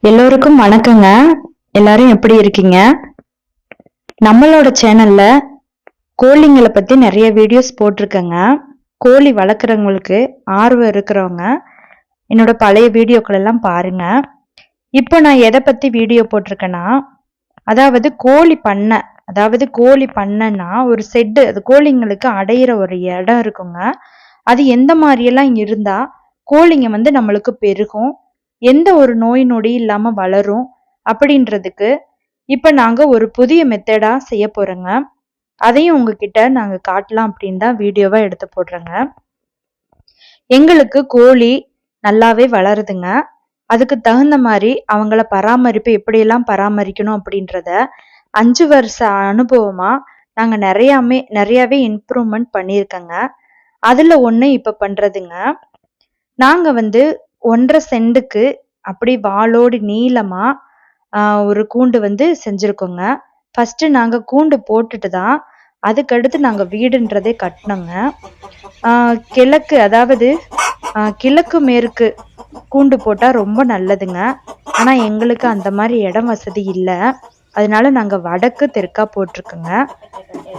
எல்லோருக்கும் வணக்கங்க. எல்லாரும் எப்படி இருக்கீங்க? நம்மளோட சேனல்ல கோழிங்களை பத்தி நிறைய வீடியோஸ் போட்டிருக்கேங்க. கோழி வளர்க்குறவங்களுக்கு ஆர்வம் இருக்கிறவங்க என்னோட பழைய வீடியோக்கள் எல்லாம் பாருங்க. இப்போ நான் எதை பத்தி வீடியோ போட்டிருக்கேன்னா, கோழி பண்ணைன்னா ஒரு செட்டு, அது கோழிங்களுக்கு அடையிற ஒரு இடம் இருக்குங்க. அது எந்த மாதிரியெல்லாம் இருந்தா கோழிங்க நம்மளுக்கு பெருகும், எந்த ஒரு நோய் நொடி இல்லாம வளரும் அப்படின்றதுக்கு இப்ப நாங்க ஒரு புதிய மெத்தடா செய்ய போறோங்க. அதையும் உங்ககிட்ட நாங்க காட்டலாம் அப்படின்னு தான் வீடியோவா எடுத்து போடுறேங்க. எங்களுக்கு கோழி நல்லாவே வளருதுங்க. அதுக்கு தகுந்த மாதிரி அவங்கள பராமரிப்பு எப்படியெல்லாம் பராமரிக்கணும் அப்படின்றத 5 வருஷ அனுபவமா நாங்க நிறையவே இம்ப்ரூவ்மெண்ட் பண்ணியிருக்கோங்க. அதுல ஒண்ணு இப்ப பண்றதுங்க. நாங்க 1.5 சென்டுக்கு அப்படி வாளோடு நீளமா ஒரு கூண்டு செஞ்சிருக்கோங்க. ஃபர்ஸ்ட் நாங்க கூண்டு போட்டுட்டு தான் அதுக்கடுத்து நாங்க வீடுன்றதே கட்டினோங்க. கிழக்கு மேற்கு கூண்டு போட்டா ரொம்ப நல்லதுங்க. ஆனா எங்களுக்கு அந்த மாதிரி இடம் வசதி இல்லை. அதனால நாங்க வடக்கு தெற்கா போட்டிருக்கோங்க.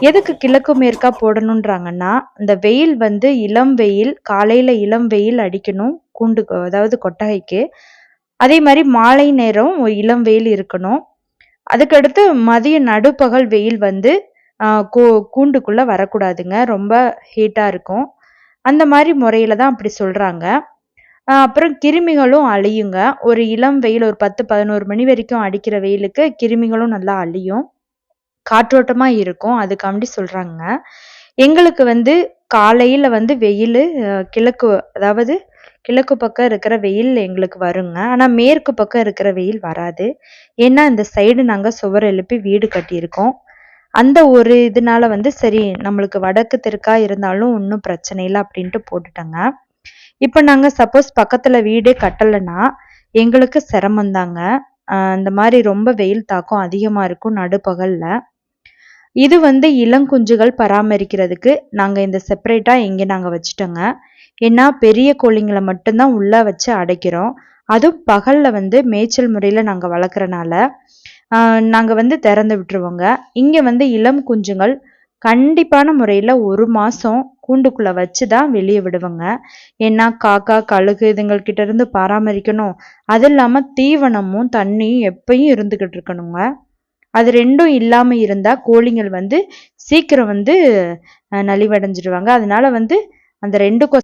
எதுக்கு கிழக்கு மேற்கா போடணுன்றாங்கன்னா, இந்த வெயில் இளம் வெயில், காலையில இளம் வெயில் அடிக்கணும் கூண்டுக்கு, அதாவது கொட்டகைக்கு. அதே மாதிரி மாலை நேரம் இளம் வெயில் இருக்கணும். அதுக்கடுத்து மதிய நடுப்பகல் வெயில் கூண்டுக்குள்ள வரக்கூடாதுங்க, ரொம்ப ஹீட்டா இருக்கும். அந்த மாதிரி முறையில தான் அப்படி சொல்றாங்க. அப்புறம் கிருமிகளும் அழியுங்க. ஒரு இளம் வெயில் ஒரு 10-11 மணி வரைக்கும் அடிக்கிற வெயிலுக்கு கிருமிகளும் நல்லா அழியும், காற்றோட்டமா இருக்கும். அதுக்காண்டி சொல்றாங்க. எங்களுக்கு காலையில வெயில் கிழக்கு பக்கம் இருக்கிற வெயில் எங்களுக்கு வருங்க. ஆனா மேற்கு பக்கம் இருக்கிற வெயில் வராது. ஏன்னா இந்த சைடு நாங்க சுவர் எழுப்பி வீடு கட்டியிருக்கோம். அந்த ஒரு இதனால சரி நம்மளுக்கு வடக்கு தெற்கா இருந்தாலும் ஒன்றும் பிரச்சனை இல்லை அப்படின்ட்டு போட்டுட்டோங்க. இப்ப நாங்க சப்போஸ் பக்கத்துல வீடே கட்டலைன்னா எங்களுக்கு சிரமந்தாங்க. இந்த மாதிரி ரொம்ப வெயில் தாக்கம் அதிகமா இருக்கும் நடுப்பகல்ல. இது இளங்குஞ்சுகள் பராமரிக்கிறதுக்கு நாங்க இந்த செப்பரேட்டா இங்க நாங்க வச்சுட்டோங்க. ஏன்னா பெரிய கோழிங்களை மட்டும்தான் உள்ள வச்சு அடைக்கிறோம். அதுவும் பகல்ல மேய்ச்சல் முறையில நாங்க வளர்க்குறனால நாங்க திறந்து விட்டுருவோங்க. இங்க இளம் குஞ்சுகள் கண்டிப்பான முறையில 1 மாசம் கூண்டுக்குள்ள வச்சுதான் வெளியே விடுவோங்க. ஏன்னா காக்கா கழுகு இதுங்கள்கிட்ட இருந்து பராமரிக்கணும். அது இல்லாம தீவனமும் தண்ணியும் எப்பயும் இருந்துகிட்டு இருக்கணுங்க. அது 2ம் இல்லாம இருந்தா கோழிகள் சீக்கிரம் நலிவடைஞ்சிடுவாங்க. அதனால அந்த 2